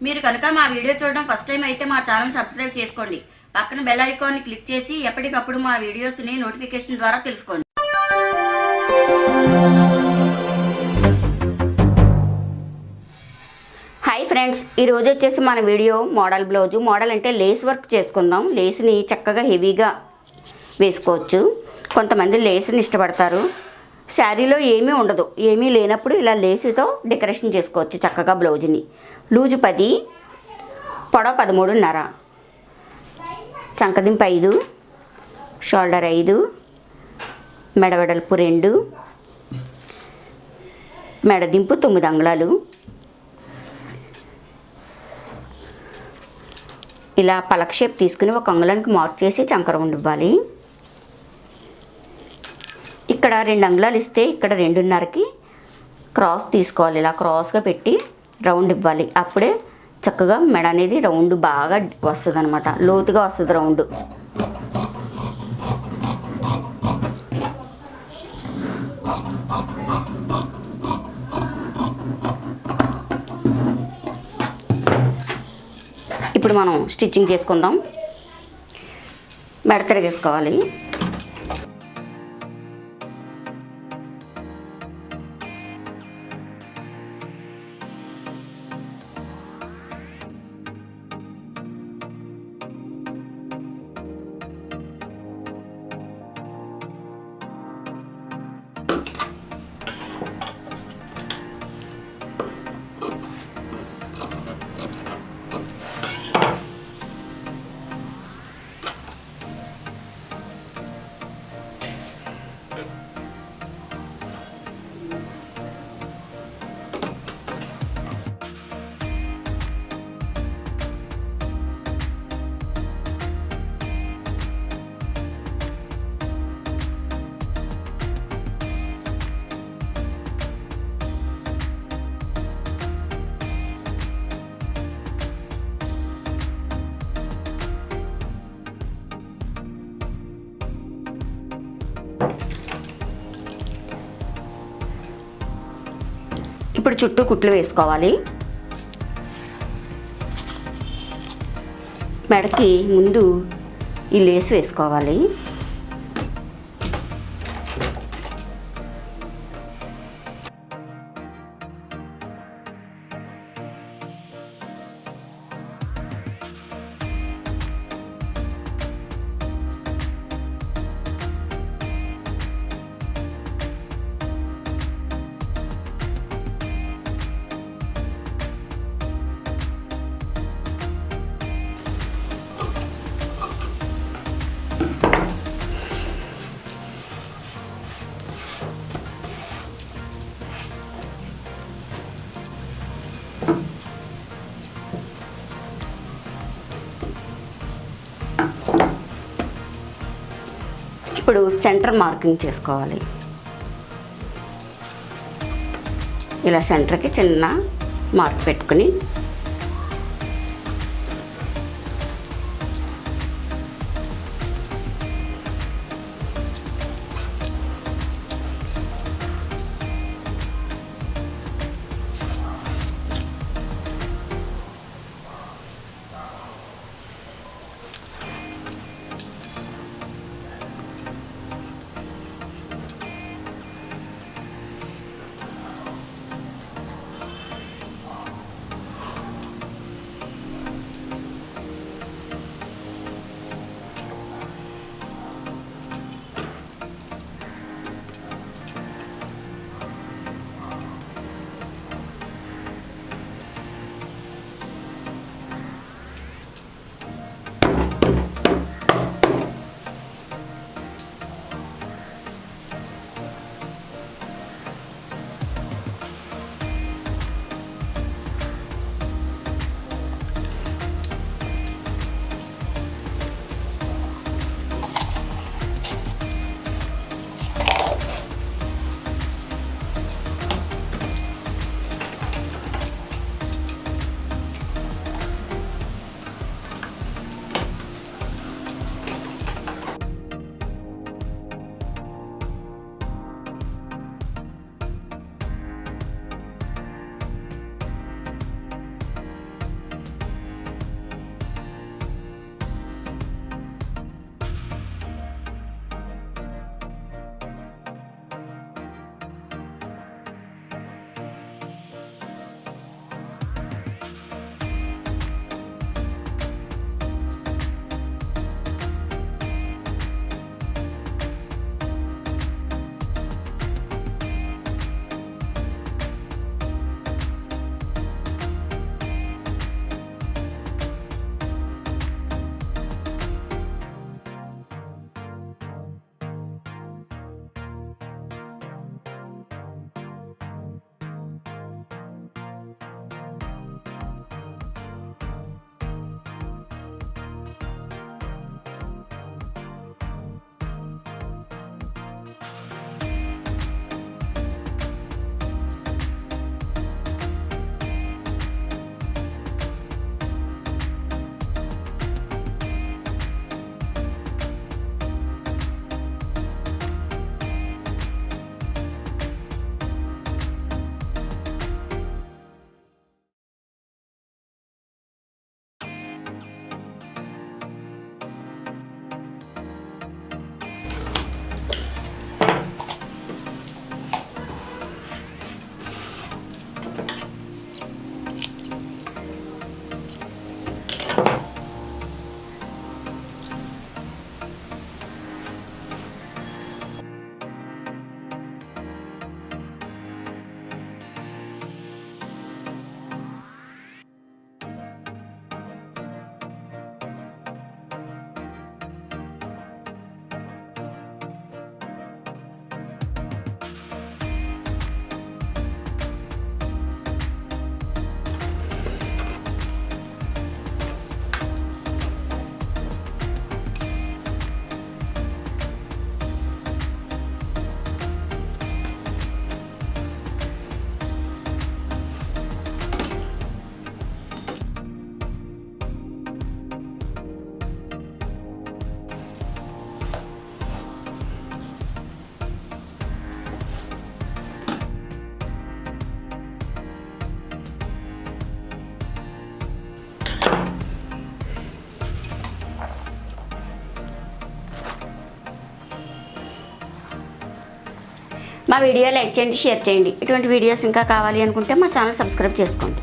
మీరు కనుక మా వీడియో చూడడం ఫస్ట్ టైం అయితే మా ఛానల్ సబ్స్క్రైబ్ చేసుకోండి. పక్కన బెల్ ఐకాన్ని క్లిక్ చేసి ఎప్పటికప్పుడు మా వీడియోస్ని నోటిఫికేషన్ ద్వారా తెలుసుకోండి. హాయ్ ఫ్రెండ్స్, ఈరోజు వచ్చేసి మన వీడియో మోడల్ బ్లౌజు. మోడల్ అంటే లేస్ వర్క్ చేసుకుందాం. లేస్ని చక్కగా హెవీగా వేసుకోవచ్చు. కొంతమంది లేస్ని ఇష్టపడతారు. శారీలో ఏమీ ఉండదు, ఏమీ లేనప్పుడు ఇలా లేసుతో డెకరేషన్ చేసుకోవచ్చు చక్కగా. బ్లౌజ్ని లూజు 10, పొడవు 13.5, చంకదింపు 5, షోల్డర్ 5, మెడవెడల్పు 2, మెడదింపు 9 అంగుళాలు. ఇలా పలక్ షేప్ తీసుకుని 1 అంగుళానికి మార్క్ చేసి చంకర ఉండివ్వాలి. ఇక్కడ 2 అంగుళాలు ఇస్తే ఇక్కడ 2.5కి క్రాస్ తీసుకోవాలి. ఇలా క్రాస్గా పెట్టి రౌండ్ ఇవ్వాలి. అప్పుడే చక్కగా మెడ అనేది రౌండ్ బాగా వస్తుంది అనమాట, లోతుగా వస్తుంది రౌండ్. ఇప్పుడు మనం స్టిచ్చింగ్ చేసుకుందాం. మెడ తిరిగేసుకోవాలి. ఇప్పుడు చుట్టూ కుట్లు వేసుకోవాలి. మెడకి ముందు ఈ లేస్ వేసుకోవాలి. ఇప్పుడు సెంటర్ మార్కింగ్ చేసుకోవాలి. ఇలా సెంటర్కి చిన్న మార్క్ పెట్టుకుని మా వీడియో లైక్ చేయండి, షేర్ చేయండి. ఇటువంటి వీడియోస్ ఇంకా కావాలి అనుకుంటే మా ఛానల్ సబ్స్క్రైబ్ చేసుకోండి.